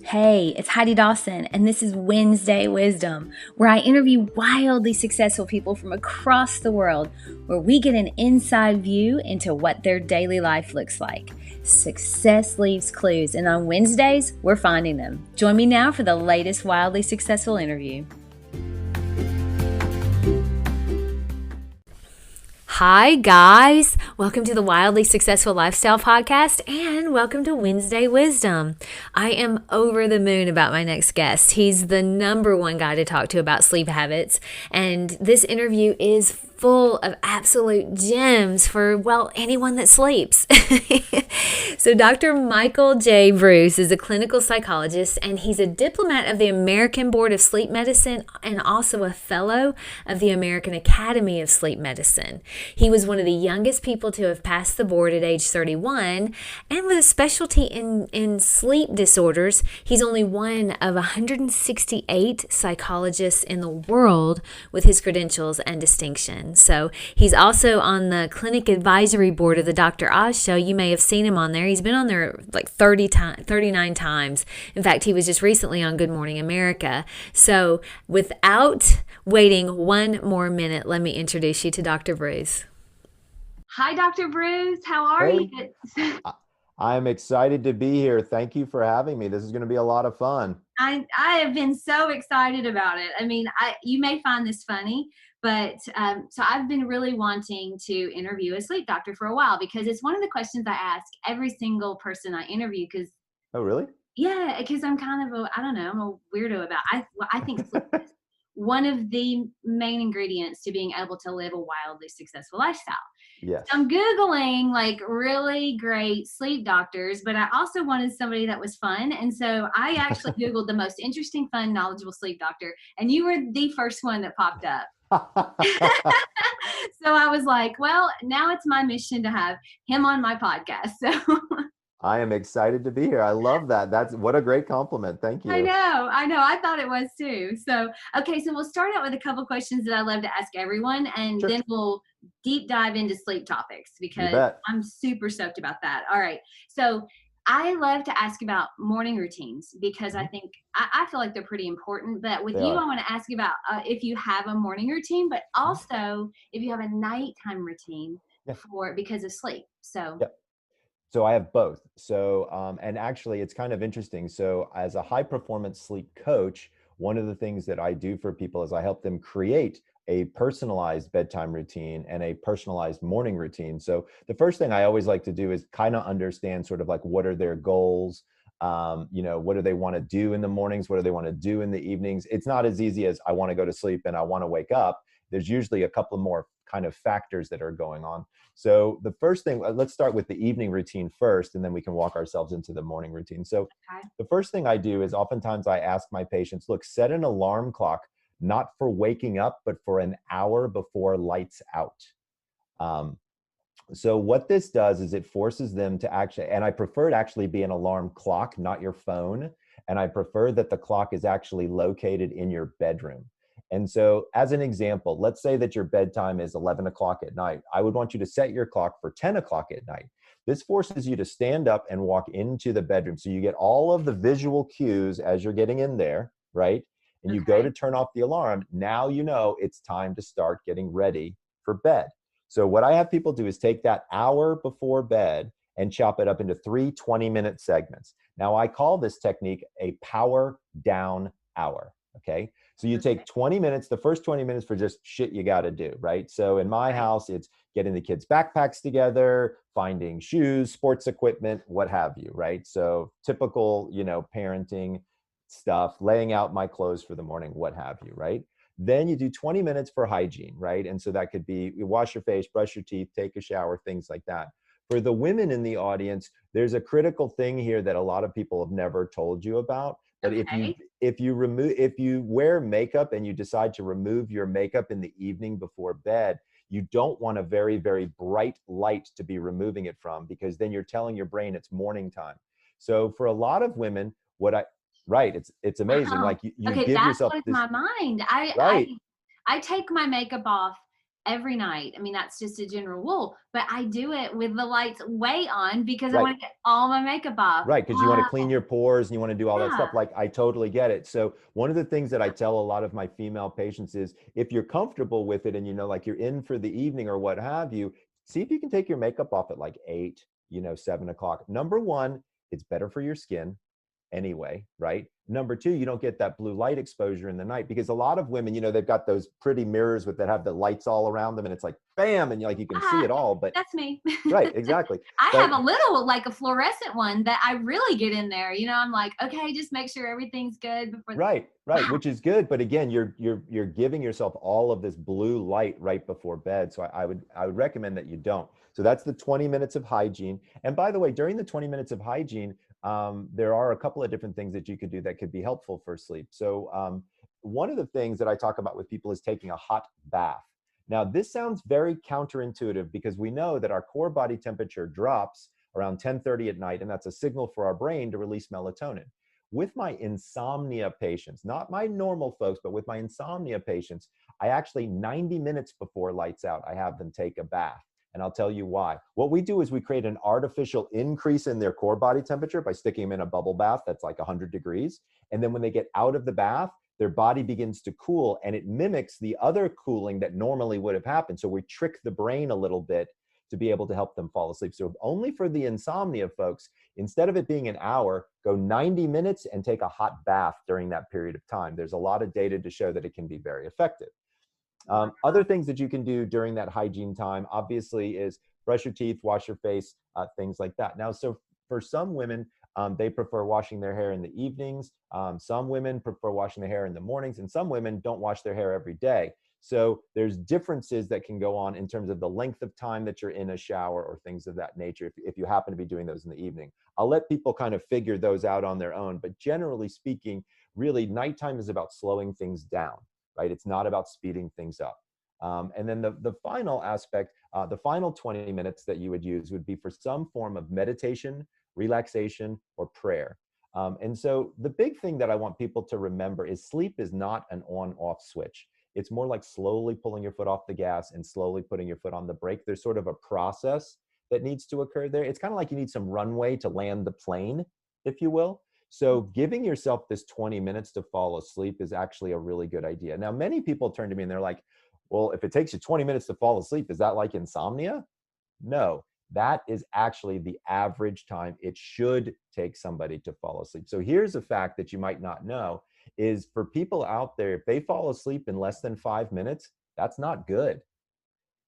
Hey, it's Heidi Dawson, and this is Wednesday Wisdom, where I interview wildly successful people from across the world, where we get an inside view into what their daily life looks like. Success leaves clues, and on Wednesdays, we're finding them. Join me now for the latest wildly successful interview. Hi, guys. Welcome to the Wildly Successful Lifestyle Podcast and welcome to Wednesday Wisdom. I am over the moon about my next guest. He's the number one guy to talk to about sleep habits, and this interview is full of absolute gems for, well, anyone that sleeps. So Dr. Michael J. Breus is a clinical psychologist, and he's a diplomat of the American Board of Sleep Medicine and also a fellow of the American Academy of Sleep Medicine. He was one of the youngest people to have passed the board at age 31, and with a specialty in sleep disorders, he's only one of 168 psychologists in the world with his credentials and distinction. So he's also on the clinic advisory board of the Dr. Oz show. You may have seen him on there. He's been on there like 39 times. In fact, he was just recently on Good Morning America. So without waiting one more minute, let me introduce you to Dr. Breus. Hi, Dr. Breus. How are you? I'm excited to be here. Thank you for having me. This is going to be a lot of fun. I have been so excited about it. I mean, you may find this funny, but so I've been really wanting to interview a sleep doctor for a while because it's one of the questions I ask every single person I interview. Because Oh, really? yeah, because I'm kind of I'm a weirdo about. I think sleep is one of the main ingredients to being able to live a wildly successful lifestyle. Yes. So I'm Googling like really great sleep doctors, but I also wanted somebody that was fun. And so I actually Googled the most interesting, fun, knowledgeable sleep doctor, and you were the first one that popped up. So I was like, well, now it's my mission to have him on my podcast. So I am excited to be here. I love that. What a great compliment. Thank you. I know. I thought it was too. So, okay. So we'll start out with a couple questions that I love to ask everyone, and Sure. then we'll deep dive into sleep topics You because bet. I'm super stoked about that. All right. So I love to ask about morning routines because I Mhm. think I feel like they're pretty important. But with They you, I are. want to ask you about if you have a morning routine, but Mhm. also if you have a nighttime routine Yeah. because of sleep. So, Yep. So I have both. And actually, it's kind of interesting. So, as a high performance sleep coach, one of the things that I do for people is I help them create a personalized bedtime routine and a personalized morning routine. So, the first thing I always like to do is kind of understand sort of like what are their goals. What do they want to do in the mornings? What do they want to do in the evenings? It's not as easy as I want to go to sleep and I want to wake up. There's usually a couple more kind of factors that are going on. So the first thing, let's start with the evening routine first, and then we can walk ourselves into the morning routine. So okay. the first thing I do is oftentimes I ask my patients, look, set an alarm clock, not for waking up, but for an hour before lights out. Um, so what this does is it forces them to actually, and I prefer it actually be an alarm clock, not your phone. And I prefer that the clock is actually located in your bedroom. And so as an example, let's say that your bedtime is 11 o'clock at night. I would want you to set your clock for 10 o'clock at night. This forces you to stand up and walk into the bedroom. So you get all of the visual cues as you're getting in there, right? And you go Okay. to turn off the alarm. Now you know it's time to start getting ready for bed. So what I have people do is take that hour before bed and chop it up into 3 20-minute segments. Now I call this technique a power down hour. Okay. So you Okay. take 20 minutes, the first 20 minutes for just shit you got to do, right? So in my Right. house, it's getting the kids' backpacks together, finding shoes, sports equipment, what have you, right? So typical, parenting stuff, laying out my clothes for the morning, what have you, right? Then you do 20 minutes for hygiene, right? And so that could be you wash your face, brush your teeth, take a shower, things like that. For the women in the audience, there's a critical thing here that a lot of people have never told you about. But Okay. if you wear makeup and you decide to remove your makeup in the evening before bed, you don't want a very, very bright light to be removing it from, because then you're telling your brain it's morning time. So for a lot of women, right, it's amazing. Wow. Like you Okay, give that yourself blows this, my mind. I right. I I take my makeup off every night. I mean, that's just a general rule, but I do it with the lights way on because I Right. want to get all my makeup off. Right, because you want to clean your pores and you want to do all that Yeah. stuff. Like, I totally get it. So one of the things that I tell a lot of my female patients is, if you're comfortable with it and like you're in for the evening or what have you, see if you can take your makeup off at like 8, 7 o'clock. Number one, it's better for your skin anyway, right? Number two, you don't get that blue light exposure in the night, because a lot of women, they've got those pretty mirrors that have the lights all around them, and it's like bam, and you can see it all. But That's me. right, exactly. I But have a little, like a fluorescent one that I really get in there. I'm like, okay, just make sure everything's good before. right, Wow. which is good. But again, you're giving yourself all of this blue light right before bed. So I would recommend that you don't. So that's the 20 minutes of hygiene. And by the way, during the 20 minutes of hygiene, there are a couple of different things that you could do that could be helpful for sleep. So one of the things that I talk about with people is taking a hot bath. Now, this sounds very counterintuitive, because we know that our core body temperature drops around 10:30 at night, and that's a signal for our brain to release melatonin. With my insomnia patients, not my normal folks, but with my insomnia patients, I actually 90 minutes before lights out, I have them take a bath. And I'll tell you why. What we do is we create an artificial increase in their core body temperature by sticking them in a bubble bath that's like 100 degrees. And then when they get out of the bath, their body begins to cool, and it mimics the other cooling that normally would have happened. So we trick the brain a little bit to be able to help them fall asleep. So only for the insomnia folks, instead of it being an hour, go 90 minutes and take a hot bath during that period of time. There's a lot of data to show that it can be very effective. Other things that you can do during that hygiene time, obviously, is brush your teeth, wash your face, things like that. Now, so for some women, they prefer washing their hair in the evenings. Some women prefer washing their hair in the mornings, and some women don't wash their hair every day. So there's differences that can go on in terms of the length of time that you're in a shower or things of that nature, if you happen to be doing those in the evening. I'll let people kind of figure those out on their own, but generally speaking, really, nighttime is about slowing things down, right? It's not about speeding things up. And then the final aspect, the final 20 minutes that you would use would be for some form of meditation, relaxation, or prayer. And so the big thing that I want people to remember is sleep is not an on-off switch. It's more like slowly pulling your foot off the gas and slowly putting your foot on the brake. There's sort of a process that needs to occur there. It's kind of like you need some runway to land the plane, if you will. So giving yourself this 20 minutes to fall asleep is actually a really good idea. Now, many people turn to me and they're like, well, if it takes you 20 minutes to fall asleep, is that like insomnia? No, that is actually the average time it should take somebody to fall asleep. So here's a fact that you might not know, is for people out there, if they fall asleep in less than 5 minutes, that's not good.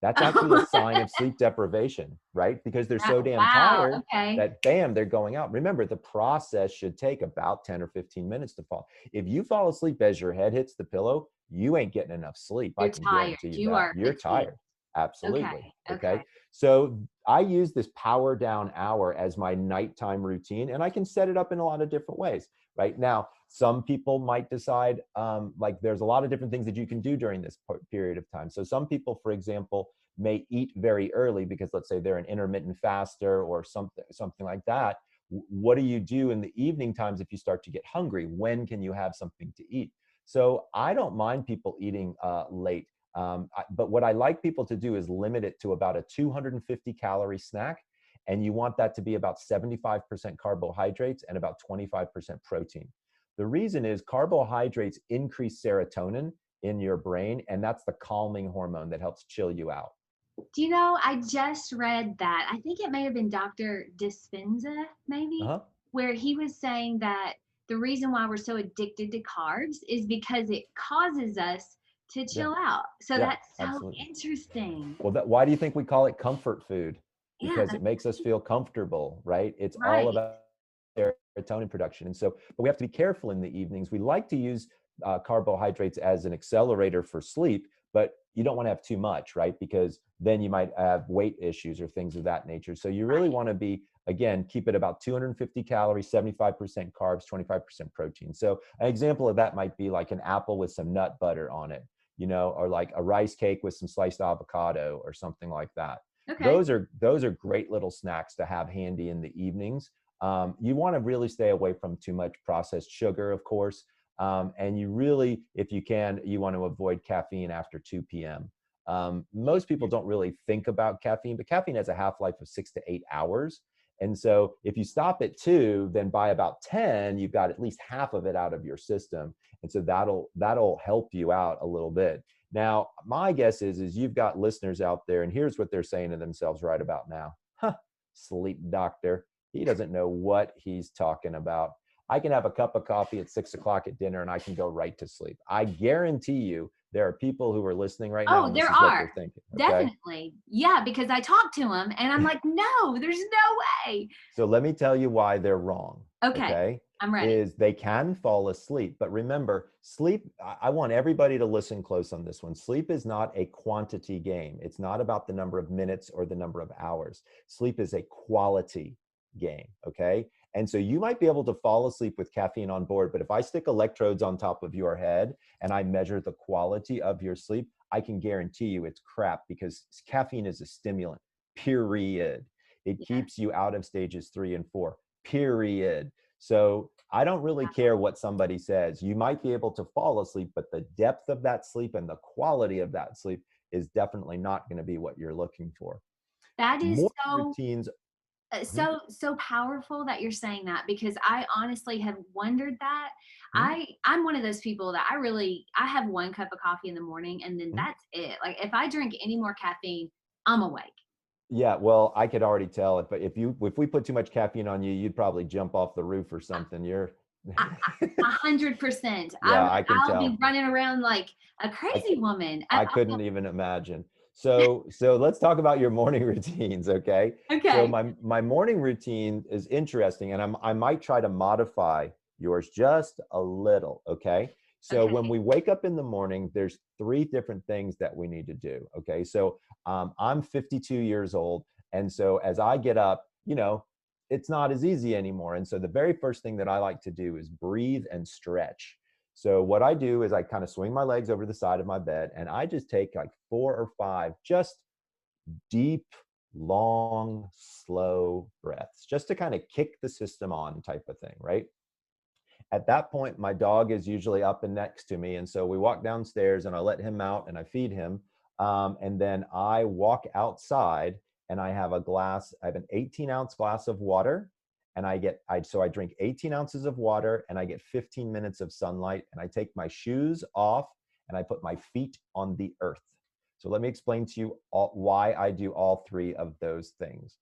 That's actually a sign of sleep deprivation, right? Because they're so damn Wow. tired Okay. that bam, they're going out. Remember, the process should take about 10 or 15 minutes to fall. If you fall asleep as your head hits the pillow, you ain't getting enough sleep. I You're can tired. guarantee you You that. are You're fatigued. tired. Absolutely. Okay. Okay. Okay. So I use this power down hour as my nighttime routine, and I can set it up in a lot of different ways. Right now, some people might decide, like there's a lot of different things that you can do during this period of time. So some people, for example, may eat very early because, let's say, they're an intermittent faster or something like that. What do you do in the evening times if you start to get hungry? When can you have something to eat? So I don't mind people eating late. But what I like people to do is limit it to about a 250 calorie snack. And you want that to be about 75% carbohydrates and about 25% protein. The reason is carbohydrates increase serotonin in your brain, and that's the calming hormone that helps chill you out. Do you know, I just read that. I think it may have been Dr. Dispenza, maybe, Uh-huh. where he was saying that the reason why we're so addicted to carbs is because it causes us to Yeah. chill out. So Yeah, that's so absolutely. interesting. Well, why do you think we call it comfort food? Yeah, Because it makes us feel comfortable, right? It's all right. about serotonin production. And so, but we have to be careful in the evenings. We like to use carbohydrates as an accelerator for sleep, but you don't want to have too much, right? Because then you might have weight issues or things of that nature. So you really want to be, again, keep it about 250 calories, 75% carbs, 25% protein. So an example of that might be like an apple with some nut butter on it, or like a rice cake with some sliced avocado or something like that. Okay. Those are great little snacks to have handy in the evenings. You want to really stay away from too much processed sugar, of course. And you really, if you can, you want to avoid caffeine after 2 p.m. Most people don't really think about caffeine, but caffeine has a half-life of 6 to 8 hours. And so if you stop at 2, then by about 10, you've got at least half of it out of your system. And so that'll help you out a little bit. Now, my guess is you've got listeners out there, and here's what they're saying to themselves right about now. Huh, sleep doctor. He doesn't know what he's talking about. I can have a cup of coffee at 6 o'clock at dinner and I can go right to sleep. I guarantee you there are people who are listening right now, Oh, and there this is what they're are. thinking. Okay. Definitely. Yeah, because I talked to him and I'm like, no, there's no way. So let me tell you why they're wrong. Okay, Okay. I'm ready. Is they can fall asleep. But remember, sleep, I want everybody to listen close on this one. Sleep is not a quantity game. It's not about the number of minutes or the number of hours. Sleep is a quality game. Okay. And so you might be able to fall asleep with caffeine on board, but if I stick electrodes on top of your head and I measure the quality of your sleep, I can guarantee you it's crap, because caffeine is a stimulant, period. It Yeah. keeps you out of stages 3 and 4, period. So I don't really care what somebody says. You might be able to fall asleep, but the depth of that sleep and the quality of that sleep is definitely not going to be what you're looking for. That is More so routines. so powerful that you're saying that, because I honestly have wondered that. Mhm, I'm one of those people that I have one cup of coffee in the morning and then mhm. that's it. Like if I drink any more caffeine, I'm awake. Yeah, well, I could already tell it, but if we put too much caffeine on you, you'd probably jump off the roof or something. You're 100%. yeah, I can I'll be tell. running around like a I crazy woman. I couldn't even imagine. So let's talk about your morning routines, okay? So Okay. my morning routine is interesting, and I might try to modify yours just a little, okay? So Okay. when we wake up in the morning, there's 3 different things that we need to do, okay? So I'm 52 years old, and so as I get up, it's not as easy anymore. And so the very first thing that I like to do is breathe and stretch. So what I do is I kind of swing my legs over the side of my bed and I just take like 4 or 5 just deep, long, slow breaths, just to kind of kick the system on type of thing, right? At that point, my dog is usually up and next to me. And so we walk downstairs and I let him out and I feed him. And then I walk outside and I have I have an 18-ounce glass of water. And so I drink 18 ounces of water and I get 15 minutes of sunlight, and I take my shoes off and I put my feet on the earth. So let me explain to you why I do all 3 of those things.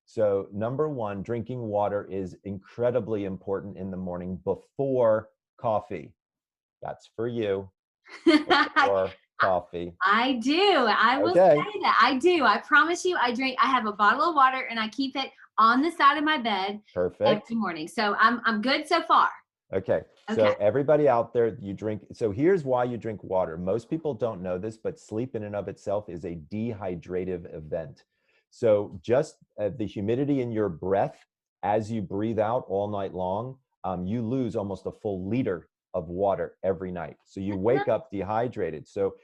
So, number 1, drinking water is incredibly important in the morning before coffee. That's for you, before coffee. I do. I will Okay, say that. I do. I promise you, I have a bottle of water and I keep it on the side of my bed every perfect. morning. So I'm good so far. Okay, Okay. so everybody out there, you drink. So, here's why you drink water. Most people don't know this, but sleep in and of itself is a dehydrative event. So, just the humidity in your breath as you breathe out all night long, you lose almost a full liter of water every night. So, you wake up dehydrated. So,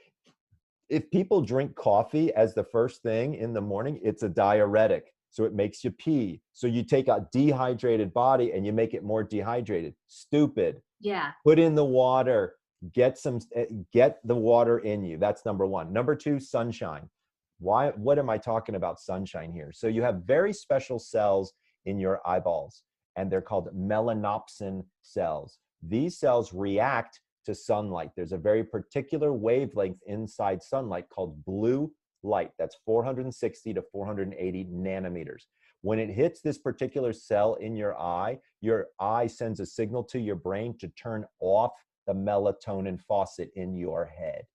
if people drink coffee as the first thing in the morning, it's a diuretic. So it makes you pee. So you take a dehydrated body and you make it more dehydrated. Stupid. Yeah. Put in the water. Get the water in you. That's number 1. Number 2, sunshine. What am I talking about sunshine here? So you have very special cells in your eyeballs, and they're called melanopsin cells. These cells react to sunlight. There's a very particular wavelength inside sunlight called blue light. That's 460 to 480 nanometers. When it hits this particular cell in your eye sends a signal to your brain to turn off the melatonin faucet in your head.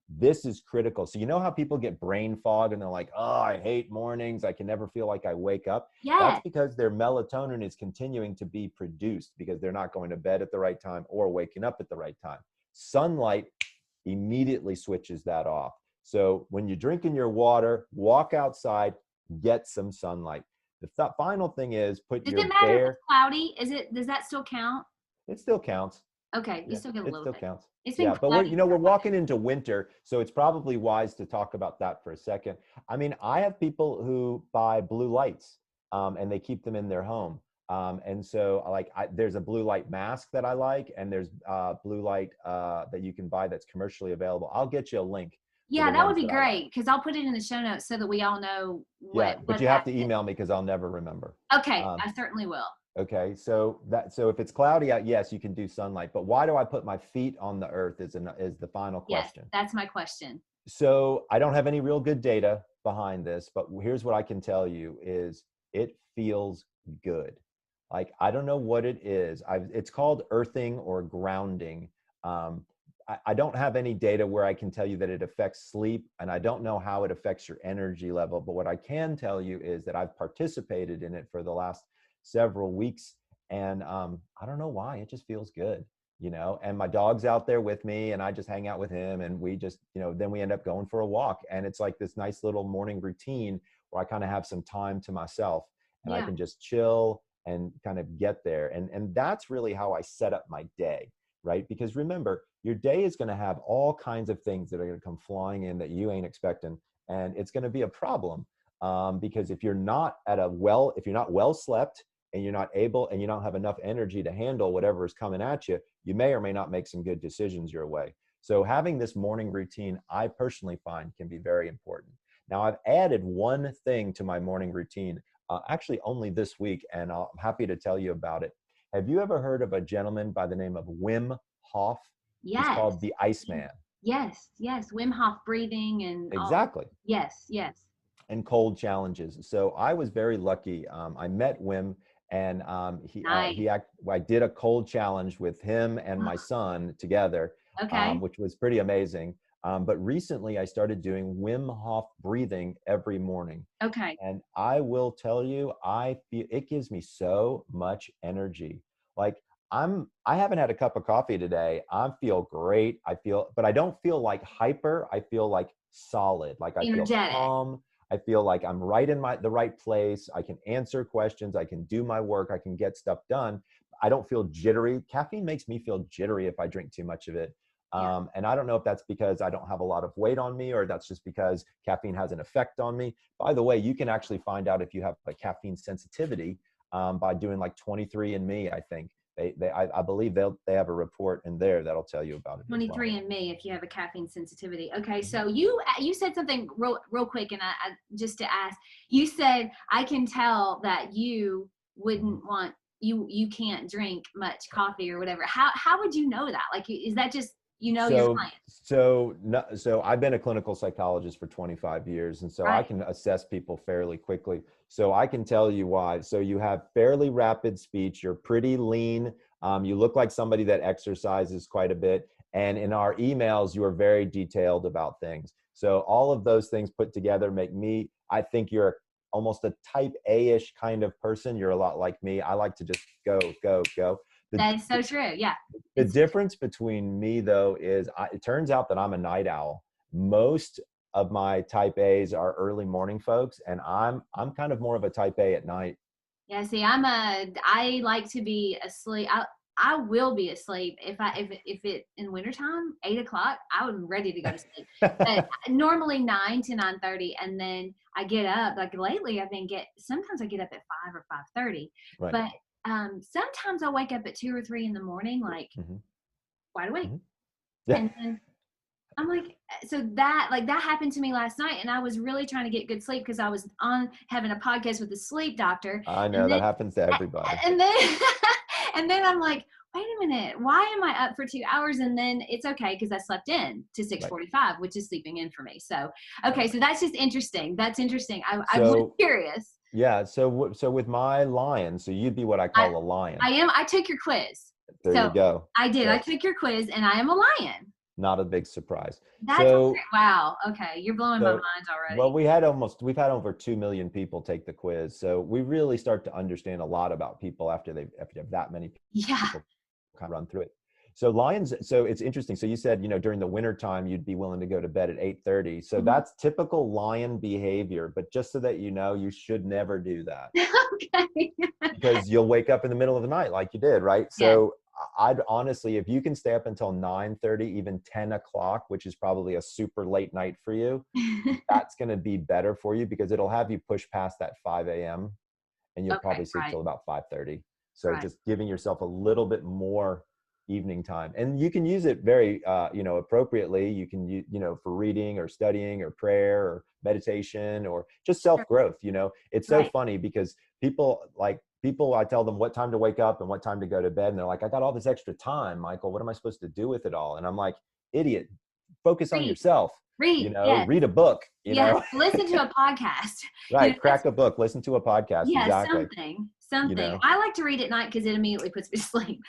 This is critical. So you know how people get brain fog and they're like, oh, I hate mornings. I can never feel like I wake up. That's Yes. because their melatonin is continuing to be produced because they're not going to bed at the right time or waking up at the right time. Sunlight immediately switches that off. So when you're drinking your water, walk outside, get some sunlight. The final thing is put Does your it matter if it's bare, cloudy? Does that still count? it still counts. Okay, you Yeah, still get a it little still bit. counts. It's been Yeah, but we're cloudy you know for we're a while. walking into winter, so it's probably wise to talk about that for a second. I mean, I have people who buy blue lights, and they keep them in their home. And so, there's a blue light mask that I like, and there's blue light that you can buy that's commercially available. I'll get you a link. for the Yeah, that would ones be that I like. great because I'll put it in the show notes so that we all know Yeah, but what you have that to is. email me because I'll never remember. Okay, Um, I certainly will. okay, so if it's cloudy out, yes, you can do sunlight. But why do I put my feet on the earth is the final Yes, question. that's my question. So I don't have any real good data behind this, but here's what I can tell you is it feels good. Like, I don't know what it is. It's called earthing or grounding. Um, I don't have any data where I can tell you that it affects sleep, and I don't know how it affects your energy level. But what I can tell you is that I've participated in it for the last several weeks, and I don't know why. It just feels good, and my dog's out there with me, and I just hang out with him, and we just, then we end up going for a walk, and it's like this nice little morning routine where I kind of have some time to myself, and I Yeah. can just chill and kind of get there. And that's really how I set up my day, right? Because remember, your day is going to have all kinds of things that are going to come flying in that you ain't expecting, and it's going to be a problem, because if you're not well slept, and you're not able, and you don't have enough energy to handle whatever is coming at you, you may or may not make some good decisions your way. So having this morning routine, I personally find, can be very important. Now, I've added one thing to my morning routine, actually only this week, and I'm happy to tell you about it. Have you ever heard of a gentleman by the name of Wim Hof? He's Yes. called the Iceman. Yes. Yes. Wim Hof breathing and all. Exactly. Yes. Yes. And cold challenges. So I was very lucky. I met Wim, and Nice. I did a cold challenge with him and my son together, Okay. which was pretty amazing. But recently, I started doing Wim Hof breathing every morning. Okay. And I will tell you, I feel it gives me so much energy. Like, I haven't had a cup of coffee today. I feel great. But I don't feel like hyper. I feel like solid. Like, I feel Energetic. calm. I feel like I'm right in the right place. I can answer questions. I can do my work. I can get stuff done. I don't feel jittery. Caffeine makes me feel jittery if I drink too much of it. Yeah. And I don't know if that's because I don't have a lot of weight on me, or that's just because caffeine has an effect on me. By the way, you can actually find out if you have a caffeine sensitivity, by doing like 23andMe. I think I believe they have a report in there that'll tell you about it as well. 23andMe if you have a caffeine sensitivity. Okay, so you said something real quick, and I just to ask, you said I can tell that you wouldn't want you can't drink much coffee or whatever. How would you know that? Like, is that just your So, client? so I've been a clinical psychologist for 25 years, and so I Right. can assess people fairly quickly. So I can tell you why. So you have fairly rapid speech. You're pretty lean. You look like somebody that exercises quite a bit. And in our emails, you are very detailed about things. So all of those things put together make me, I think you're almost a type A-ish kind of person. You're a lot like me. I like to just go, go, go. The, That is so true. Yeah. the It's so true. difference between me, though, is it turns out that I'm a night owl. Most of my type A's are early morning folks, and I'm kind of more of a type A at night. Yeah, see, I like to be asleep. I will be asleep if it in wintertime, 8 o'clock, I'm ready to go to sleep. But normally 9 to 9:30, and then I get up. Like lately, sometimes I get up at 5 or 5:30. Right. But sometimes I wake up at 2 or 3 in the morning, like Hmm. wide awake. Hmm. Yeah. And then I'm like, so that happened to me last night, and I was really trying to get good sleep because I was on having a podcast with the sleep doctor, I know and that then happens to everybody. and then and then I'm like, wait a minute, why am I up for 2 hours? And then it's okay because I slept in to Right. 6:45, which is sleeping in for me. So okay, Right. so that's just interesting. That's interesting. I was So curious. yeah. So with my lion, so you'd be what I I call a lion. I am. I took your quiz. There you So go. I did. I So took your quiz, and I am a lion. not a big surprise. That's So wow. Okay, you're blowing my So, mind well, already. we've had over 2 million people take the quiz. So we really start to understand a lot about people after you have that many Yeah. people kind of run through it. So lions, so it's interesting. So you said, during the winter time, you'd be willing to go to bed at 8:30. So Mhm. that's typical lion behavior. But just so that you know, you should never do that, Okay. because you'll wake up in the middle of the night like you did, right? Yes. So I'd honestly, if you can stay up until 9:30, even 10 o'clock, which is probably a super late night for you, that's going to be better for you, because it'll have you push past that 5 a.m. and you'll Okay. probably sleep Right. till about 5:30. So Right. just giving yourself a little bit more evening time. And you can use it very, appropriately. You can use, for reading or studying or prayer or meditation or just self-growth. It's so Right. funny because people, I tell them what time to wake up and what time to go to bed. And they're like, I got all this extra time, Michael. What am I supposed to do with it all? And I'm like, idiot, focus on Read. yourself. Read. Yes. Read a book, Yeah. Listen to a podcast. Right. Crack a book, listen to a podcast. Yeah, Exactly. something. I like to read at night because it immediately puts me to sleep.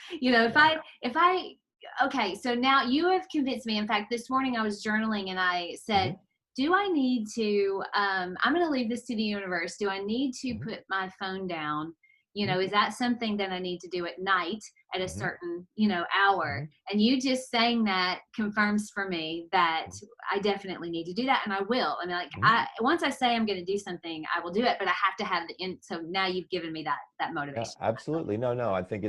Okay, so now you have convinced me. In fact, this morning I was journaling and I said, do I need to, I'm going to leave this to the universe. Do I need to put my phone down? Is that something that I need to do at night at a certain, hour? And you just saying that confirms for me that I definitely need to do that. And I will. I mean, once I say I'm going to do something, I will do it, but I have to have so now you've given me that motivation. Yeah, absolutely. No, I think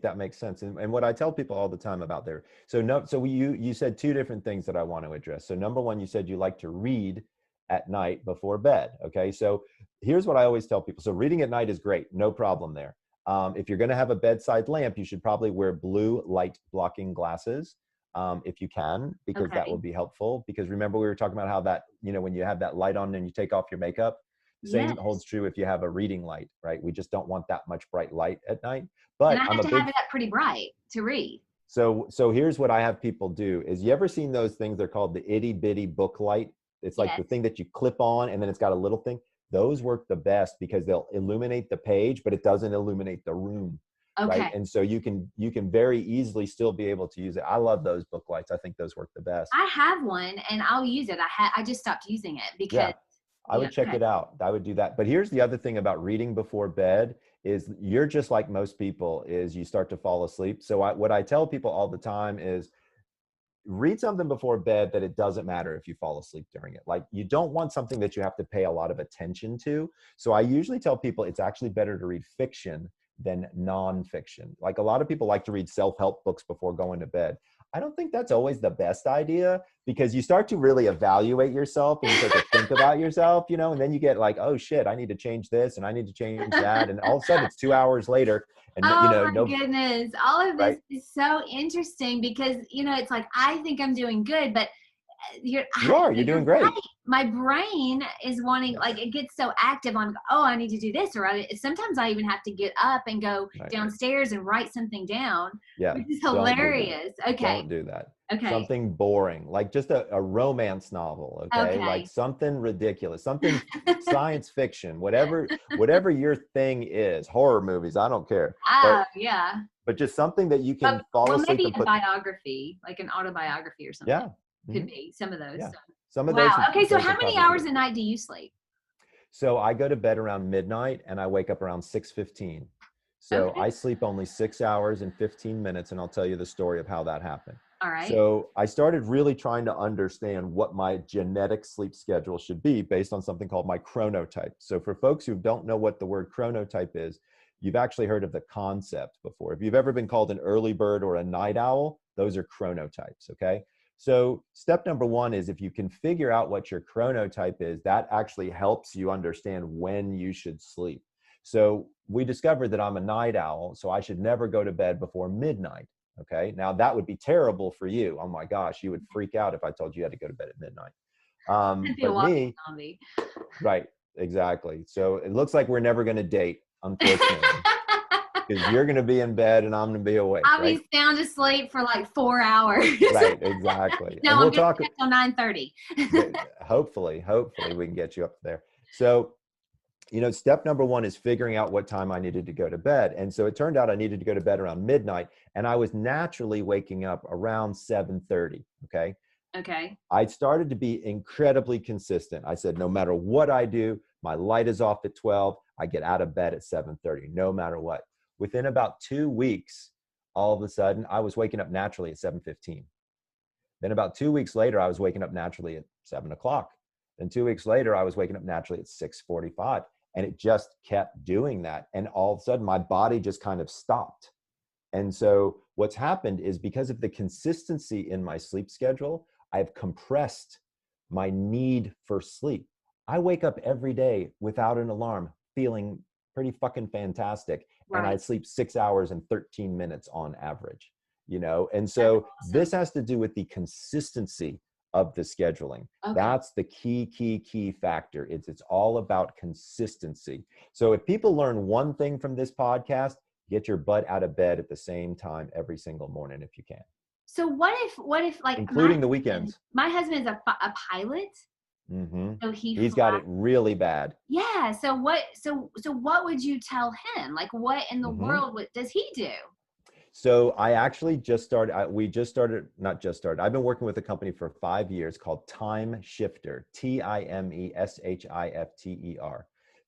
that makes sense. And what I tell people all the time about you said two different things that I want to address. So number one, you said you like to read at night before bed. Okay. So here's what I always tell people. So reading at night is great. No problem there. If you're going to have a bedside lamp, you should probably wear blue light blocking glasses. If you can, because that will be helpful. Because remember, we were talking about how that, when you have that light on and you take off your makeup, same holds true if you have a reading light, right? We just don't want that much bright light at night. But and I have to have it up pretty bright to read. So here's what I have people do is, you ever seen those things? They're called the itty bitty book light. It's like the thing that you clip on and then it's got a little thing. Those work the best because they'll illuminate the page, but it doesn't illuminate the room. Okay. Right. And so you can very easily still be able to use it. I love those book lights. I think those work the best. I have one and I'll use it. I just stopped using it because I would check it out. I would do that. But here's the other thing about reading before bed is you're just like most people is you start to fall asleep. So what I tell people all the time is read something before bed that it doesn't matter if you fall asleep during it. Like, you don't want something that you have to pay a lot of attention to. So I usually tell people it's actually better to read fiction than nonfiction. Like, a lot of people like to read self-help books before going to bed. I don't think that's always the best idea, because you start to really evaluate yourself and you start to think about yourself, and then you get like, oh shit, I need to change this and I need to change that. And all of a sudden it's 2 hours later. And my goodness. All of this is so interesting because, it's like, I think I'm doing good, but you're doing great. Right. My brain is wanting, like, it gets so active on, I need to do this, or sometimes I even have to get up and go downstairs and write something down. Yeah, which is hilarious. Okay, don't do that. Okay, something boring, like just a romance novel. Okay, like something ridiculous, something science fiction, whatever your thing is. Horror movies, I don't care. But just something that you can fall asleep maybe and put. Biography, like an autobiography or something. Yeah. Could be some of those. Yeah. So. Some of those. Okay, so how many hours a night do you sleep? So I go to bed around midnight and I wake up around 6:15. So I sleep only 6 hours and 15 minutes, and I'll tell you the story of how that happened. All right. So I started really trying to understand what my genetic sleep schedule should be based on something called my chronotype. So for folks who don't know what the word chronotype is, you've actually heard of the concept before. If you've ever been called an early bird or a night owl, those are chronotypes, okay? So step number one is, if you can figure out what your chronotype is, that actually helps you understand when you should sleep. So we discovered that I'm a night owl, so I should never go to bed before midnight. Okay. Now that would be terrible for you. Oh my gosh, you would freak out if I told you you had to go to bed at midnight. But me, right, exactly. So it looks like we're never going to date, unfortunately. Because you're going to be in bed and I'm going to be awake. I'll be sound asleep for like 4 hours. Right, exactly. No, we'll talk until 9:30. Hopefully we can get you up there. So, step number one is figuring out what time I needed to go to bed. And so it turned out I needed to go to bed around midnight, and I was naturally waking up around 7:30. Okay. Okay. I started to be incredibly consistent. I said, no matter what I do, my light is off at 12. I get out of bed at 7:30, no matter what. Within about 2 weeks, all of a sudden, I was waking up naturally at 7:15. Then about 2 weeks later, I was waking up naturally at 7 o'clock. Then 2 weeks later, I was waking up naturally at 6:45. And it just kept doing that. And all of a sudden, my body just kind of stopped. And so what's happened is, because of the consistency in my sleep schedule, I've compressed my need for sleep. I wake up every day without an alarm, feeling pretty fucking fantastic. Right. And I sleep 6 hours and 13 minutes on average. And so awesome. this has to do with the consistency of the scheduling. Okay. That's the key factor. It's all about consistency. So if people learn one thing from this podcast, get your butt out of bed at the same time every single morning if you can. So what if like including the weekends? My husband is a pilot. Mm-hmm. So he's got it really bad. Yeah. So what would you tell him? Like, what in the world does he do? So I actually just started, I've been working with a company for 5 years called Time Shifter, TIMESHIFTER.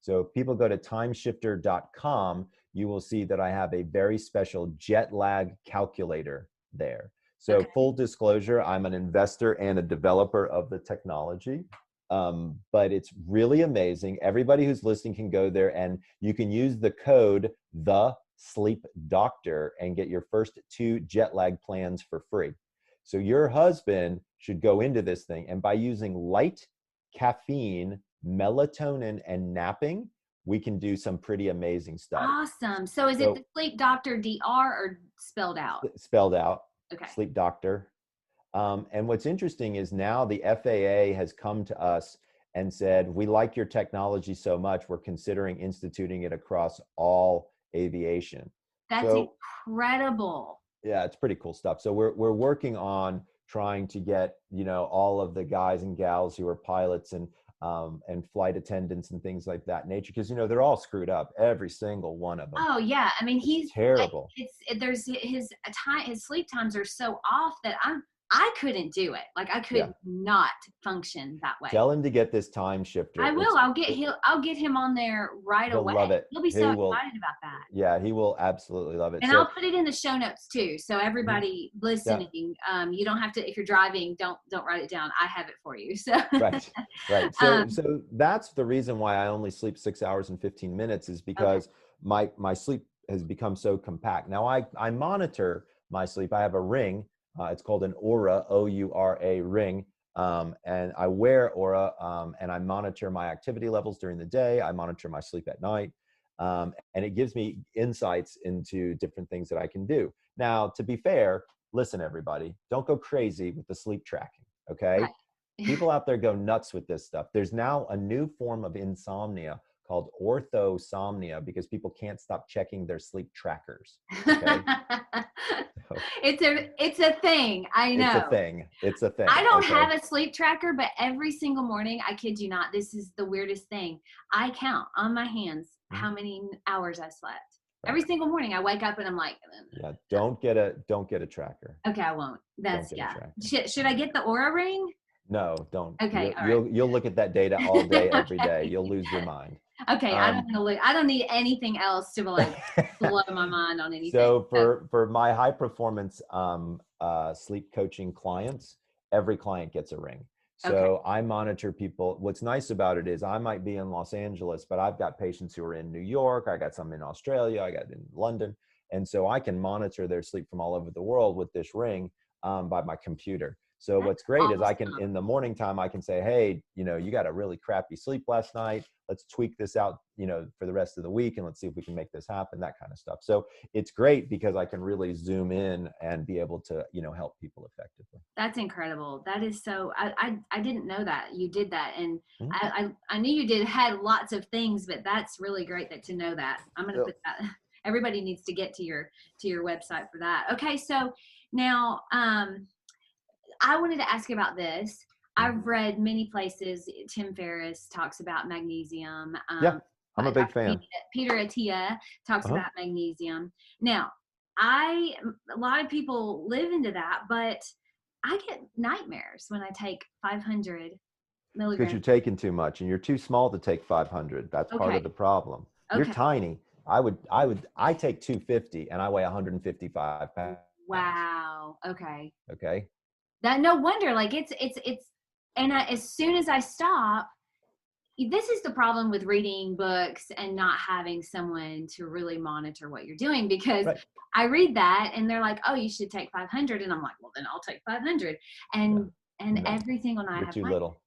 So if people go to timeshifter.com, you will see that I have a very special jet lag calculator there. So full disclosure, I'm an investor and a developer of the technology. But it's really amazing. Everybody who's listening can go there and you can use the code TheSleepDoctor and get your first 2 jet lag plans for free. So your husband should go into this thing, and by using light, caffeine, melatonin, and napping, we can do some pretty amazing stuff. Awesome. So is it the Sleep Doctor DR or spelled out? Spelled out. Okay. Sleep Doctor. And what's interesting is now the FAA has come to us and said, we like your technology so much, we're considering instituting it across all aviation. That's incredible. Yeah, it's pretty cool stuff. So we're working on trying to get, all of the guys and gals who are pilots and flight attendants and things like that nature, because they're all screwed up, every single one of them. Oh yeah, I mean he's terrible. There's his sleep times are so off that I couldn't do it. Like I could not function that way. Tell him to get this Time Shifter. I will. I'll get him on there right away. He'll love it. He'll be so excited about that. Yeah, he will absolutely love it. And I'll put it in the show notes too. So everybody listening, you don't have to, if you're driving, don't write it down. I have it for you. So right. So that's the reason why I only sleep 6 hours and 15 minutes is because my sleep has become so compact. Now I monitor my sleep. I have a ring. It's called an Oura, O-U-R-A ring. And I wear Oura and I monitor my activity levels during the day. I monitor my sleep at night. And it gives me insights into different things that I can do. Now, to be fair, listen, everybody, don't go crazy with the sleep tracking, okay? Right. People out there go nuts with this stuff. There's now a new form of insomnia called orthosomnia because people can't stop checking their sleep trackers. Okay? It's a thing. I know. It's a thing. I don't have a sleep tracker, but every single morning, I kid you not, this is the weirdest thing. I count on my hands how many hours I slept. Right. Every single morning I wake up and I'm like, yeah, don't get a tracker. Okay, I won't. Should I get the Oura ring? No, don't. Okay, you'll look at that data all day, every day. You'll lose your mind. Okay, I don't need anything else to blow my mind on anything. So for my high performance sleep coaching clients, every client gets a ring. So I monitor people. What's nice about it is I might be in Los Angeles, but I've got patients who are in New York. I got some in Australia. I got in London. And so I can monitor their sleep from all over the world with this ring by my computer. So what's great is I can, in the morning time, I can say, hey, you got a really crappy sleep last night. Let's tweak this out, for the rest of the week. And let's see if we can make this happen, that kind of stuff. So it's great because I can really zoom in and be able to, help people effectively. That's incredible. That is so, I didn't know that you did that. And I knew you had lots of things, but that's really great to know that. I'm going to put that. Everybody needs to get to your website for that. Okay. So now, I wanted to ask you about this. I've read many places. Tim Ferriss talks about magnesium. I'm a big fan. Peter Attia talks about magnesium. Now, a lot of people live into that, but I get nightmares when I take 500 milligrams. Because you're taking too much, and you're too small to take 500. That's part of the problem. You're tiny. I take 250, and I weigh 155 pounds. Wow. Okay. Okay. That no wonder, and as soon as I stop, this is the problem with reading books and not having someone to really monitor what you're doing, because I read that and they're like, oh, you should take 500. And I'm like, well, then I'll take 500. And every single night I have too little.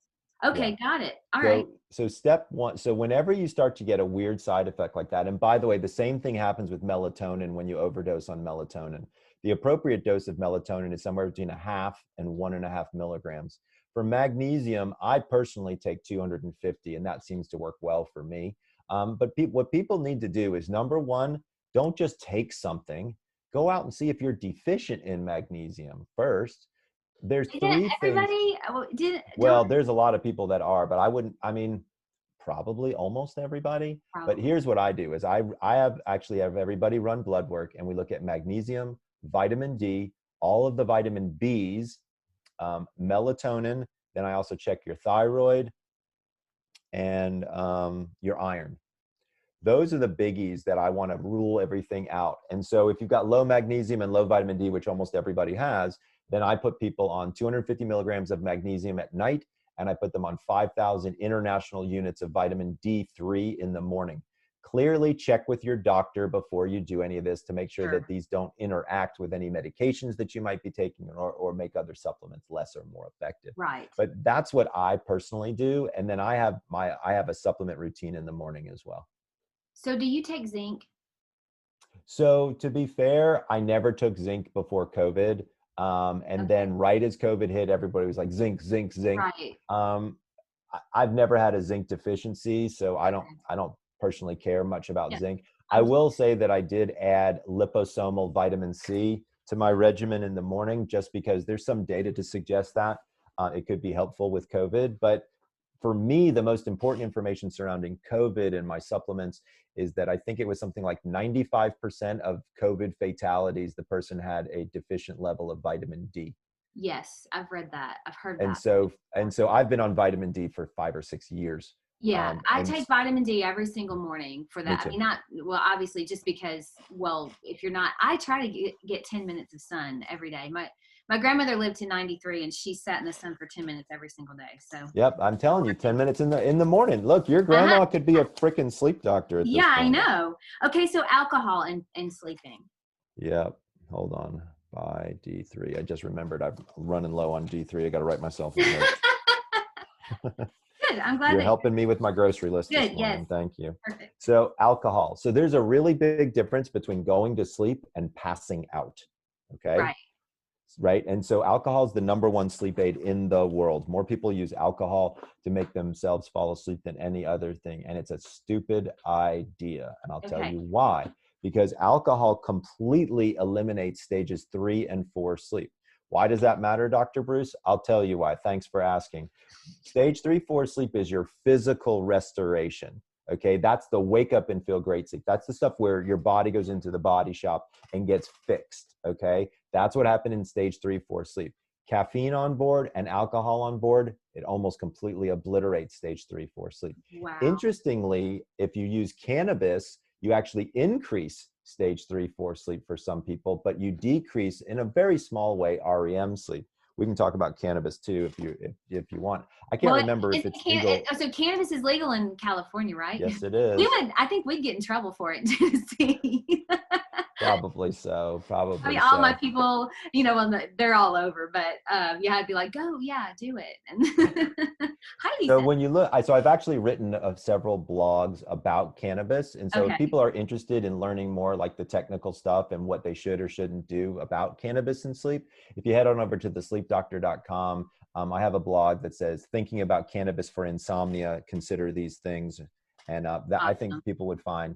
Okay, got it. All right. So step one, so whenever you start to get a weird side effect like that, and by the way, the same thing happens with melatonin when you overdose on melatonin. The appropriate dose of melatonin is somewhere between 0.5 and 1.5 milligrams. For magnesium, I personally take 250, and that seems to work well for me. But what people need to do is, number one, don't just take something. Go out and see if you're deficient in magnesium first. There's Didn't three things. everybody Well, don't there's a lot of people that are, but I mean, probably almost everybody. But probably. here's what I do is I have everybody run blood work, and we look at magnesium, vitamin D, all of the vitamin Bs, melatonin. Then I also check your thyroid and your iron. Those are the biggies that I want to rule everything out. And so if you've got low magnesium and low vitamin D, which almost everybody has, then I put people on 250 milligrams of magnesium at night, and I put them on 5,000 international units of vitamin D3 in the morning. Clearly check with your doctor before you do any of this to make sure that these don't interact with any medications that you might be taking, or make other supplements less or more effective. Right. But that's what I personally do. And then I have a supplement routine in the morning as well. So do you take zinc? So to be fair, I never took zinc before COVID. And then right as COVID hit, everybody was like, zinc, zinc, zinc. Right. I've never had a zinc deficiency, so I don't personally care much about zinc. I will say that I did add liposomal vitamin C to my regimen in the morning, just because there's some data to suggest that it could be helpful with COVID. But for me, the most important information surrounding COVID and my supplements is that I think it was something like 95% of COVID fatalities, the person had a deficient level of vitamin D. Yes, I've read that. I've heard And that. so I've been on vitamin D for 5 or 6 years. Yeah, I take vitamin D every single morning for that. I mean, well, obviously, just because, well, if you're not, I try to get 10 minutes of sun every day. My grandmother lived to 93, and she sat in the sun for 10 minutes every single day. So. Yep, I'm telling you, 10 minutes in the morning. Look, your grandma could be a freaking sleep doctor at this point. Yeah, I know. Okay, so alcohol and sleeping. Yep. Hold on. By D3. I just remembered I'm running low on D3. I got to write myself a note. Good. I'm glad you're helping me with my grocery list this morning. Yes. Thank you. Perfect. So alcohol. So there's a really big difference between going to sleep and passing out. Okay. Right. And so alcohol is the #1 sleep aid in the world. More people use alcohol to make themselves fall asleep than any other thing. And it's a stupid idea. And I'll tell you why. Because alcohol completely eliminates stages 3 and 4 sleep. Why does that matter, Dr. Breus? I'll tell you why. Thanks for asking. Stage 3, 4 sleep is your physical restoration. Okay, that's the wake up and feel great sleep. That's the stuff where your body goes into the body shop and gets fixed. Okay, that's what happened in stage 3, 4 sleep. Caffeine on board and alcohol on board, it almost completely obliterates stage 3, 4 sleep. Wow. Interestingly, if you use cannabis, you actually increase stage 3, 4 sleep for some people, but you decrease in a very small way REM sleep. We can talk about cannabis too if you want. I can't remember if it's legal. So cannabis is legal in California, right? Yes, it is. I think we'd get in trouble for it in Tennessee. Probably so. Probably. I mean, all my people, they're all over, but I'd be like, go, do it. And so when you look, so I've actually written several blogs about cannabis, and so if people are interested in learning more, like the technical stuff and what they should or shouldn't do about cannabis and sleep, if you head on over to thesleepdoctor.com, I have a blog that says "Thinking about Cannabis for Insomnia. Consider these things," and that I think people would find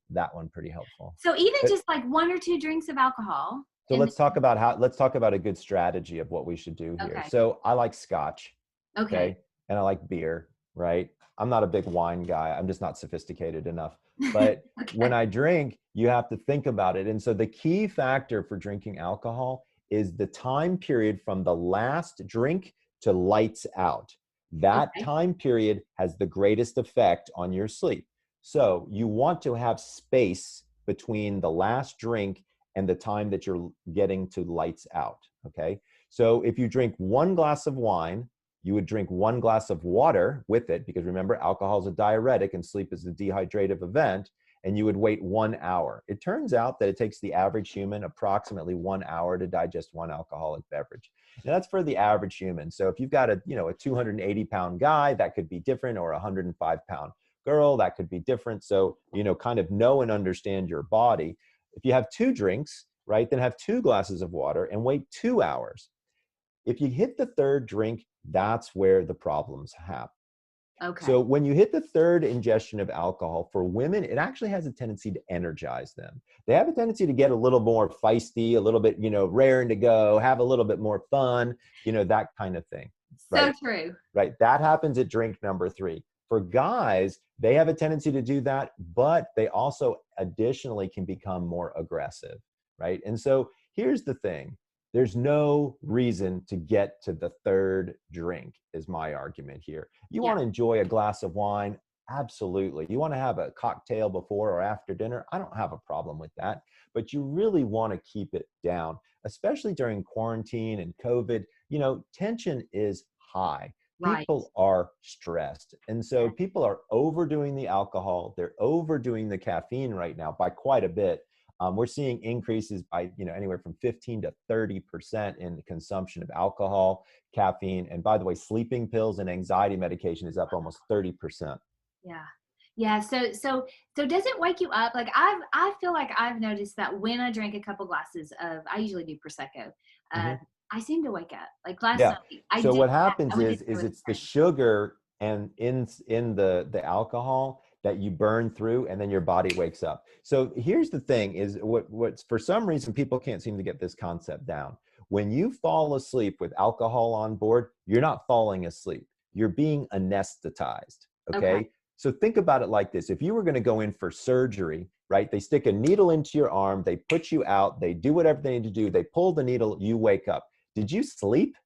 that one pretty helpful. So even just like 1 or 2 drinks of alcohol. So let's talk about a good strategy of what we should do here. So I like scotch. Okay. And I like beer, right? I'm not a big wine guy. I'm just not sophisticated enough. But when I drink, you have to think about it. And so the key factor for drinking alcohol is the time period from the last drink to lights out. That time period has the greatest effect on your sleep. So you want to have space between the last drink and the time that you're getting to lights out, okay? So if you drink 1 glass of wine, you would drink 1 glass of water with it, because remember, alcohol is a diuretic and sleep is a dehydrative event, and you would wait 1 hour. It turns out that it takes the average human approximately 1 hour to digest 1 alcoholic beverage. Now that's for the average human. So if you've got a 280-pound guy, that could be different, or a 105-pound girl, that could be different. So, kind of know and understand your body. If you have 2 drinks, right? Then have 2 glasses of water and wait 2 hours. If you hit the third drink, that's where the problems happen. Okay. So when you hit the third ingestion of alcohol, for women, it actually has a tendency to energize them. They have a tendency to get a little more feisty, a little bit, raring to go, have a little bit more fun, that kind of thing. So Right? true. Right. That happens at drink number 3. For guys, they have a tendency to do that, but they also additionally can become more aggressive. Right. And so here's the thing. There's no reason to get to the third drink, is my argument here. You Yeah. want to enjoy a glass of wine? Absolutely. You want to have a cocktail before or after dinner? I don't have a problem with that. But you really want to keep it down, especially during quarantine and COVID. Tension is high. Right. People are stressed. And so people are overdoing the alcohol. They're overdoing the caffeine right now by quite a bit. We're seeing increases by, anywhere from 15 to 30% in the consumption of alcohol, caffeine. And by the way, sleeping pills and anxiety medication is up almost 30%. Yeah. Yeah. So does it wake you up? Like I feel like I've noticed that when I drink a couple glasses of, I usually do Prosecco, I seem to wake up. Like last Yeah. night, I So did what that. happens I went is in there with it's a the friend. sugar and in the alcohol that you burn through, and then your body wakes up. So here's the thing: is what's for some reason people can't seem to get this concept down. When you fall asleep with alcohol on board, you're not falling asleep. You're being anesthetized. Okay. Okay. So think about it like this: if you were going to go in for surgery, right? They stick a needle into your arm, they put you out, they do whatever they need to do, they pull the needle, you wake up. Did you sleep?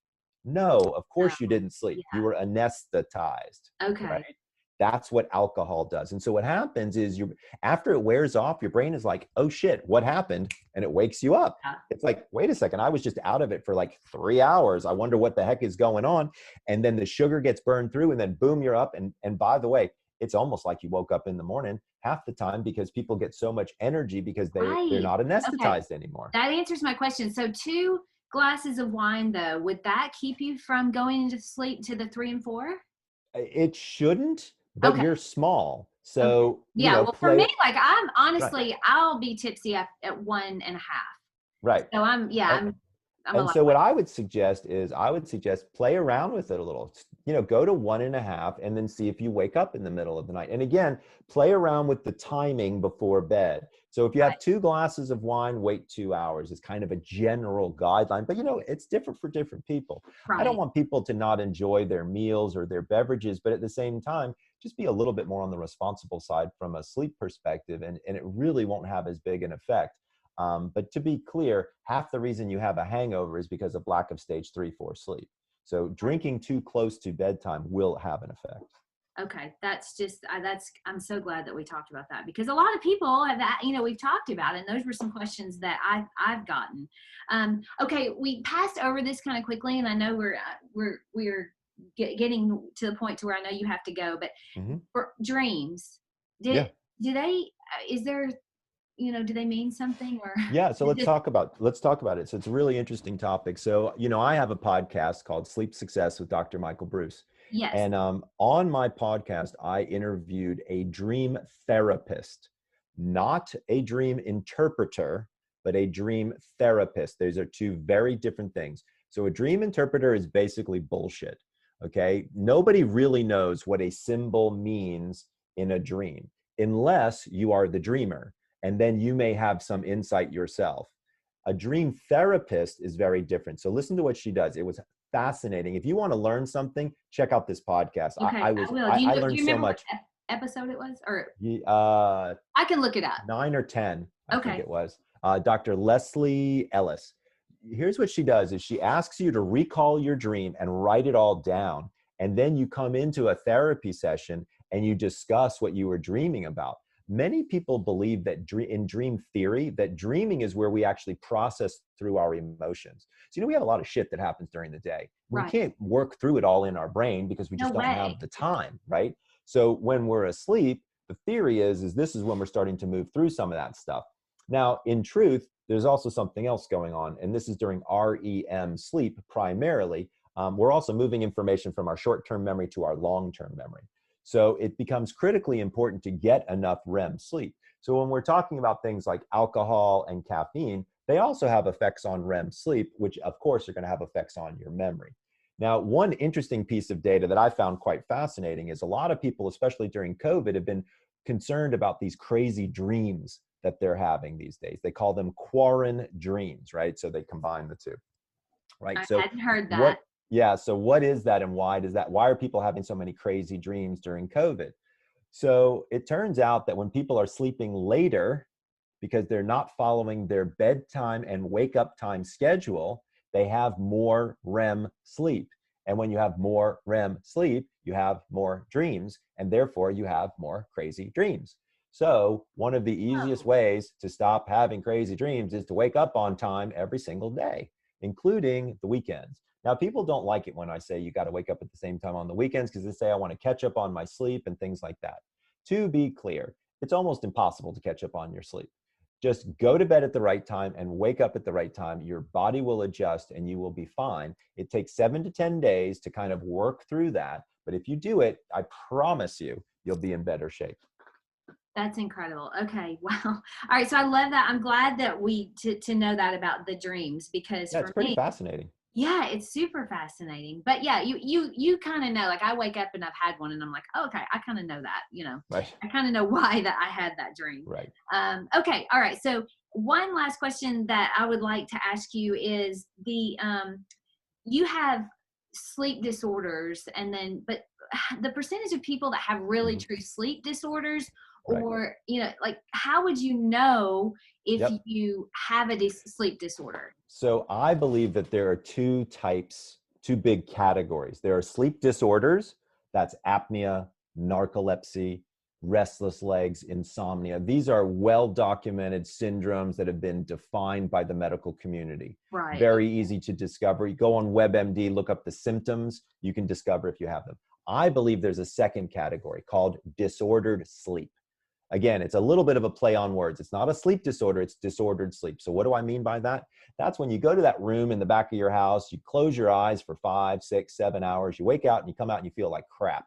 No, of course you didn't sleep. You Yeah. were anesthetized, Okay. right? That's what alcohol does. And so what happens is after it wears off, your brain is like, oh shit, what happened? And it wakes you up. Yeah. It's like, wait a second, I was just out of it for like 3 hours. I wonder what the heck is going on. And then the sugar gets burned through, and then boom, you're up. And by the way, it's almost like you woke up in the morning half the time, because people get so much energy because they're Right. not Okay. anesthetized anymore. That answers my question. So 2 glasses of wine, though, would that keep you from going into sleep to the 3 and 4? It shouldn't, but Okay. you're small. Okay. So, Yeah. Well, for play me, like I'm right, honestly, I'll be tipsy at 1.5. right. So I'm a And lot. so what I would suggest is play around with it a little, go to 1.5 and then see if you wake up in the middle of the night. And again, play around with the timing before bed. So if you have 2 glasses of wine, wait 2 hours is kind of a general guideline, but it's different for different people. I don't Right. want people to not enjoy their meals or their beverages, but at the same time, just be a little bit more on the responsible side from a sleep perspective, and it really won't have as big an effect. But to be clear, half the reason you have a hangover is because of lack of stage 3-4 sleep. So drinking too close to bedtime will have an effect. Okay, that's just I'm so glad that we talked about that, because a lot of people have that, we've talked about it, and those were some questions that I've gotten. Okay, we passed over this kind of quickly, and I know we're getting to the point to where I know you have to go, but for dreams, Yeah. do they is there do they mean something, or Yeah, so let's talk about it. So it's a really interesting topic. So, I have a podcast called Sleep Success with Dr. Michael Breus. Yes. And on my podcast, I interviewed a dream therapist, not a dream interpreter, but a dream therapist. Those are 2 very different things. So a dream interpreter is basically bullshit. Okay. Nobody really knows what a symbol means in a dream unless you are the dreamer. And then you may have some insight yourself. A dream therapist is very different. So listen to what she does. It was fascinating. If you want to learn something, check out this podcast. Okay, I will. I Do learned you so remember much. what episode it was, or Uh, I can look it up. 9 or 10, I think Okay. it was. Dr. Leslie Ellis. Here's what she does: is she asks you to recall your dream and write it all down. And then you come into a therapy session and you discuss what you were dreaming about. Many people believe that in dream theory, that dreaming is where we actually process through our emotions. So, we have a lot of shit that happens during the day. We Right. can't work through it all in our brain because we No just don't way. have the time, right? So when we're asleep, the theory is this is when we're starting to move through some of that stuff. Now, in truth, there's also something else going on, and this is during REM sleep primarily. We're also moving information from our short-term memory to our long-term memory. So it becomes critically important to get enough REM sleep. So when we're talking about things like alcohol and caffeine, they also have effects on REM sleep, which of course are going to have effects on your memory. Now, one interesting piece of data that I found quite fascinating is a lot of people, especially during COVID, have been concerned about these crazy dreams that they're having these days. They call them quarren dreams, right? So they combine the two, right? I So hadn't heard that. so what is that, and why are people having so many crazy dreams during COVID? So it turns out that when people are sleeping later, because they're not following their bedtime and wake up time schedule, they have more REM sleep. And when you have more REM sleep, you have more dreams, and therefore you have more crazy dreams. So one of the easiest ways to stop having crazy dreams is to wake up on time every single day, including the weekends. Now, people don't like it when I say you got to wake up at the same time on the weekends, because they say I want to catch up on my sleep and things like that. To be clear, it's almost impossible to catch up on your sleep. Just go to bed at the right time and wake up at the right time. Your body will adjust and you will be fine. It takes 7 to 10 days to kind of work through that. But if you do it, I promise you, you'll be in better shape. That's incredible. Okay. Wow. All right. So I love that. I'm glad that to know that about the dreams, because Yeah, it's for pretty me, fascinating. yeah, it's super fascinating. But yeah, you kind of know, like I wake up and I've had one and I'm like, oh, okay, I kind of know that, Right. I kind of know why that I had that dream. Right. Okay. All right. So one last question that I would like to ask you is you have sleep disorders, but the percentage of people that have really true sleep disorders, Right. or, like, how would you know if Yep. you have a sleep disorder? So I believe that there are two big categories. There are sleep disorders, that's apnea, narcolepsy, restless legs, insomnia. These are well-documented syndromes that have been defined by the medical community. Right. Very easy to discover. You go on WebMD, look up the symptoms, you can discover if you have them. I believe there's a second category called disordered sleep. Again, it's a little bit of a play on words. It's not a sleep disorder, it's disordered sleep. So what do I mean by that? That's when you go to that room in the back of your house, you close your eyes for 5, 6, 7 hours, you wake out and you come out and you feel like crap.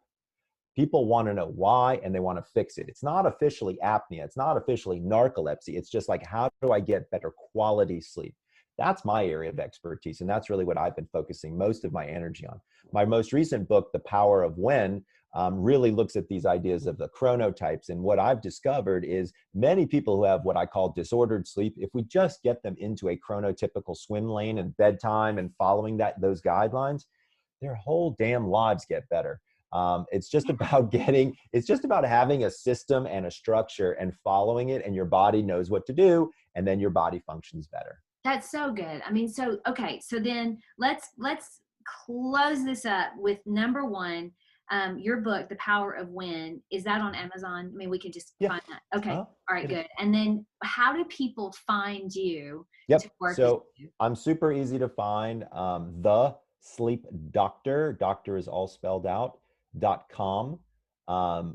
People want to know why, and they want to fix it. It's not officially apnea. It's not officially narcolepsy. It's just like, how do I get better quality sleep? That's my area of expertise, and that's really what I've been focusing most of my energy on. My most recent book, The Power of When, really looks at these ideas of the chronotypes. And what I've discovered is many people who have what I call disordered sleep, if we just get them into a chronotypical swim lane and bedtime and following those guidelines, their whole damn lives get better. It's just about having a system and a structure and following it, and your body knows what to do, and then your body functions better. That's so good. I mean, okay. So then let's close this up with number one. Your book, The Power of When, is that on Amazon? I mean, we can just find that. Okay. All right, good. And then how do people find you to work with you? I'm super easy to find. The Sleep Doctor, doctor is all spelled out, .com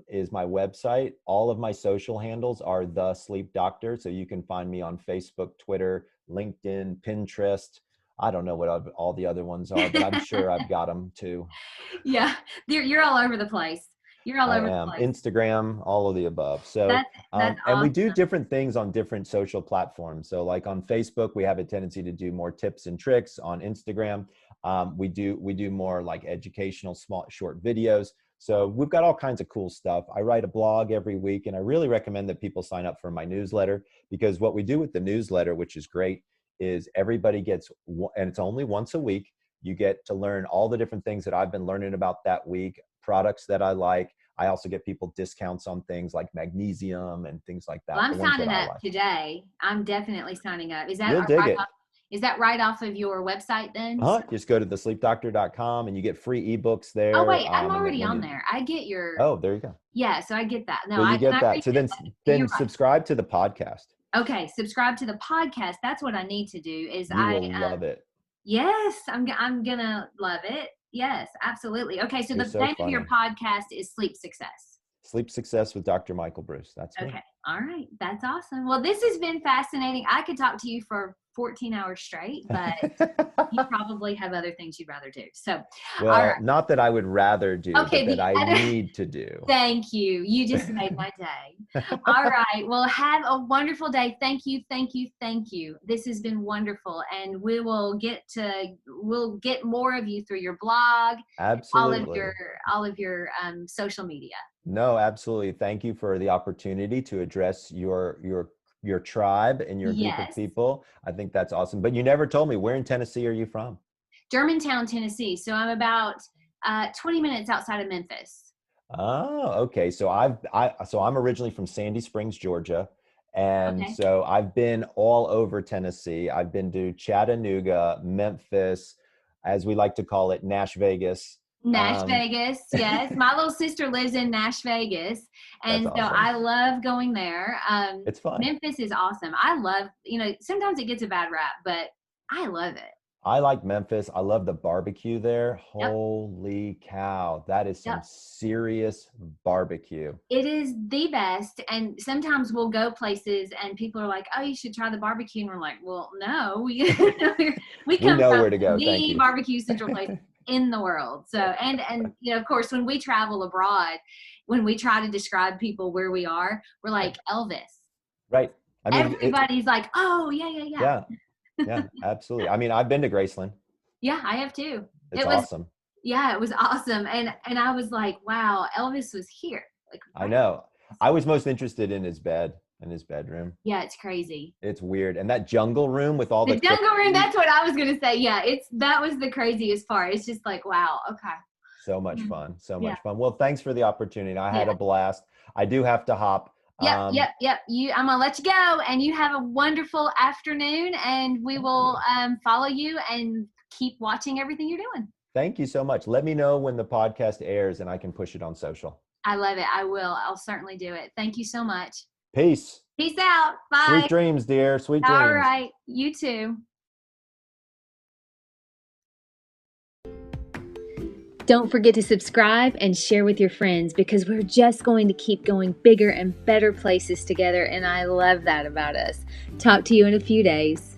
is my website. All of my social handles are The Sleep Doctor. So you can find me on Facebook, Twitter, LinkedIn, Pinterest. I don't know what all the other ones are, but I'm sure I've got them too. Yeah, you're all over the place. You're all over the place. Instagram, all of the above. So, that's awesome. And we do different things on different social platforms. So like on Facebook, we have a tendency to do more tips and tricks. On Instagram, we do more like educational, small, short videos. So we've got all kinds of cool stuff. I write a blog every week, and I really recommend that people sign up for my newsletter, because what we do with the newsletter, which is great, is everybody gets, and it's only once a week, you get to learn all the different things that I've been learning about that week, products that I like. I also get people discounts on things like Magnesium and things like that. Well, I'm signing up today. I'm definitely signing up. Is that You'll dig it. Is that right off of your website then? Just go to thesleepdoctor.com and you get free ebooks there. Oh wait, I'm already on there. I get your. Oh, there you go. Yeah, so I get that. No, well, you get that. So then subscribe to the podcast. Okay, subscribe to the podcast. That's what I need to do. You will love it. Yes, I'm gonna love it. Yes, absolutely. Okay, so the name of your podcast is Sleep Success. Sleep Success with Dr. Michael Breus. That's okay. Me. All right, that's awesome. Well, this has been fascinating. I could talk to you for 14 hours straight, but you probably have other things you'd rather do. So, Well, all right. not that I would rather do, Okay, but that the I other need to do. Thank you. You just made my day. All right. Well, have a wonderful day. Thank you. Thank you. Thank you. This has been wonderful. And we'll get more of you through your blog, Absolutely. all of your social media. No, absolutely. Thank you for the opportunity to address your tribe and your group of Yes. people. I think that's awesome. But you never told me, where in Tennessee are you from? Germantown, Tennessee. So I'm about 20 minutes outside of Memphis. Oh, okay. So I'm originally from Sandy Springs, Georgia. And Okay. so I've been all over Tennessee. I've been to Chattanooga, Memphis, as we like to call it, Nash Vegas. Nash Vegas, yes. My little sister lives in Nash Vegas, That's and so awesome. I love going there. It's fun. Memphis is awesome. I love, sometimes it gets a bad rap, but I love it. I like Memphis. I love the barbecue there. Yep. Holy cow. That is some Yep. serious barbecue. It is the best. And sometimes we'll go places and people are like, oh, you should try the barbecue. And we're like, well, no, we come know from where to go. Thank the you. barbecue central place in the world. So, and of course, when we travel abroad, when we try to describe people where we are, we're like Elvis. Right. I mean, everybody's like, oh, yeah. Yeah, absolutely. I mean, I've been to Graceland. Yeah, I have too. It's awesome. Yeah, it was awesome. And I was like, wow, Elvis was here. Like, I know. I was most interested in his bed, in his bedroom. Yeah, it's crazy. It's weird. And that jungle room with all the jungle room, that's what I was going to say. Yeah, that was the craziest part. It's just like, wow, okay. So much fun. So much fun. Well, thanks for the opportunity. I had a blast. I do have to hop. Yep. I'm gonna let you go, and you have a wonderful afternoon, and we will follow you and keep watching everything you're doing. Thank you so much. Let me know when the podcast airs and I can push it on social. I love it. I will. I'll certainly do it. Thank you so much. Peace. Peace out. Bye. Sweet dreams, dear. Sweet dreams. All right. You too. Don't forget to subscribe and share with your friends, because we're just going to keep going bigger and better places together, and I love that about us. Talk to you in a few days.